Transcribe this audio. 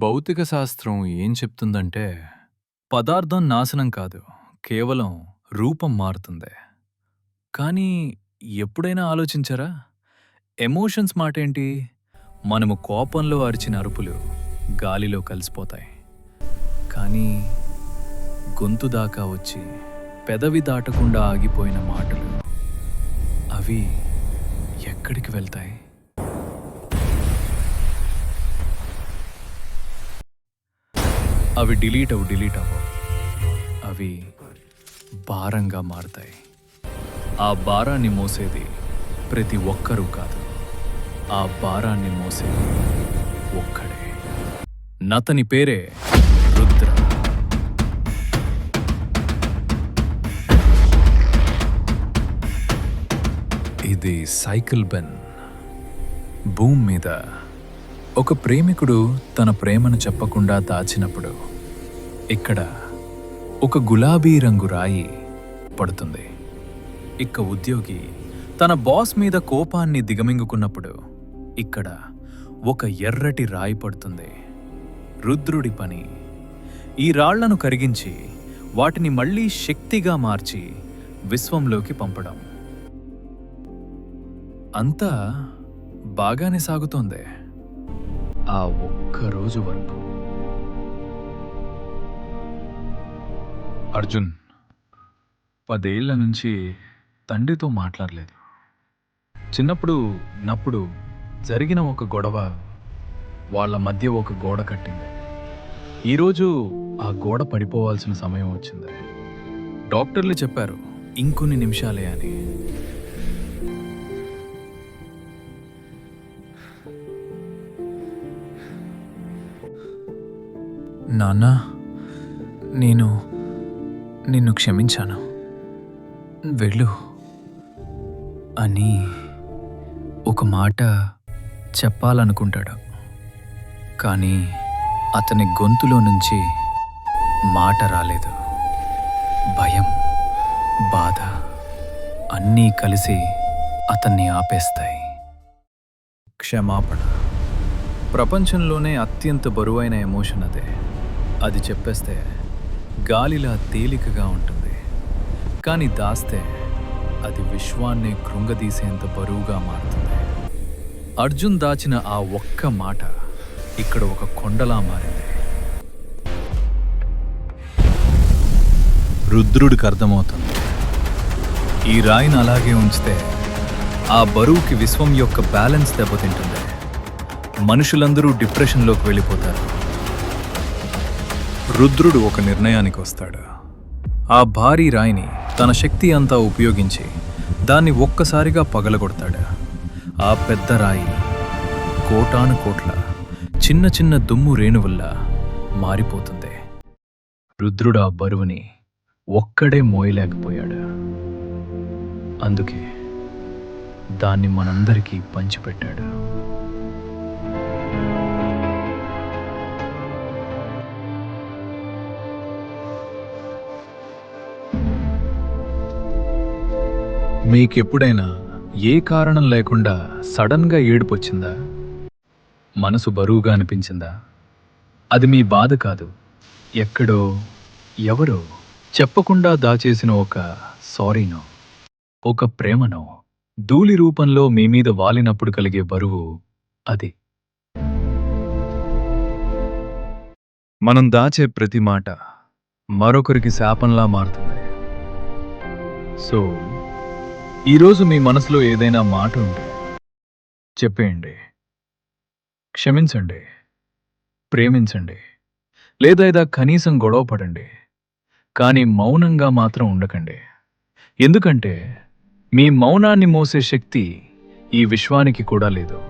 భౌతిక శాస్త్రం ఏం చెప్తుందంటే, పదార్థం నాశనం కాదు, కేవలం రూపం మారుతుంది. కానీ ఎప్పుడైనా ఆలోచించారా? ఎమోషన్స్ మాటేంటి? మనము కోపంలో అరిచిన అరుపులు గాలిలో కలిసిపోతాయి. కానీ గొంతు దాకా వచ్చి పెదవి దాటకుండా ఆగిపోయిన మాటలు అవి ఎక్కడికి వెళ్తాయి? అవి డిలీట్ అవ్వవు. అవి భారంగా మారతాయి. ఆ భారాన్ని మోసేది ప్రతి ఒక్కరూ కాదు. ఆ భారాన్ని మోసేది ఒక్కడే. నతని పేరే రుద్ర. ఇది సైకిల్ బెన్. భూమి మీద ఒక ప్రేమికుడు తన ప్రేమను చెప్పకుండా దాచినప్పుడు ఇక్కడ ఒక గులాబీ రంగు రాయి పడుతుంది. ఇక ఉద్యోగి తన బాస్ మీద కోపాన్ని దిగమింగుకున్నప్పుడు ఇక్కడ ఒక ఎర్రటి రాయి పడుతుంది. రుద్రుడి పని ఈ రాళ్లను కరిగించి వాటిని మళ్లీ శక్తిగా మార్చి విశ్వంలోకి పంపడం. అంతా బాగానే సాగుతోంది ఆ ఒక్క రోజు వరకు. అర్జున్ 10 ఏళ్ల నుంచి తండ్రితో మాట్లాడలేదు. చిన్నప్పుడు జరిగిన ఒక గొడవ వాళ్ళ మధ్య ఒక గోడ కట్టింది. ఈరోజు ఆ గోడ పడిపోవాల్సిన సమయం వచ్చింది. డాక్టర్లు చెప్పారు ఇంకొన్ని నిమిషాలే అని. నాన్న, నిన్ను క్షమించాను, వెళ్ళు అని ఒక మాట చెప్పాలనుకుంటాడు. కానీ అతని గొంతులో నుంచి మాట రాలేదు. భయం, బాధ అన్నీ కలిసి అతన్ని ఆపేస్తాయి. క్షమాపణ ప్రపంచంలోనే అత్యంత బరువైన ఎమోషన్ అదే. అది చెప్పేస్తే గాలిలా తేలికగా ఉంటుంది, కానీ దాస్తే అది విశ్వాన్ని కృంగదీసేంత బరువుగా మారుతుంది. అర్జున్ దాచిన ఆ ఒక్క మాట ఇక్కడ ఒక కొండలా మారింది. రుద్రుడికి అర్థమవుతుంది, ఈ రాయిని అలాగే ఉంచితే ఆ బరువుకి విశ్వం యొక్క బ్యాలెన్స్ దెబ్బతింటుంది. మనుషులందరూ డిప్రెషన్లోకి వెళ్ళిపోతారు. రుద్రుడు ఒక నిర్ణయానికి వస్తాడు. ఆ భారీ రాయిని తన శక్తి అంతా ఉపయోగించి దాన్ని ఒక్కసారిగా పగలగొడతాడు. ఆ పెద్ద రాయి కోటాను కోట్ల చిన్న చిన్న దుమ్ము రేణువుల్లా మారిపోతుంది. రుద్రుడు ఆ బరువుని ఒక్కడే మోయలేకపోయాడు. అందుకే దాన్ని మనందరికీ పంచిపెట్టాడు. మీకెప్పుడైనా ఏ కారణం లేకుండా సడన్గా ఏడుపొచ్చిందా? మనసు బరువుగా అనిపించిందా? అది మీ బాధ కాదు, ఎక్కడో ఎవరో చెప్పకుండా దాచేసిన ఒక సారీనో, ఒక ప్రేమనో ధూళి రూపంలో మీ మీద వాలినప్పుడు కలిగే బరువు అది. మనం దాచే ప్రతి మాట మరొకరికి శాపంలా మారుతుంది. సో ఈరోజు మీ మనసులో ఏదైనా మాట ఉంటే చెప్పేయండి. క్షమించండి, ప్రేమించండి, లేదా కనీసం గొడవ పడండి. కానీ మౌనంగా మాత్రం ఉండకండి. ఎందుకంటే మీ మౌనాన్ని మోసే శక్తి ఈ విశ్వానికి కూడా లేదు.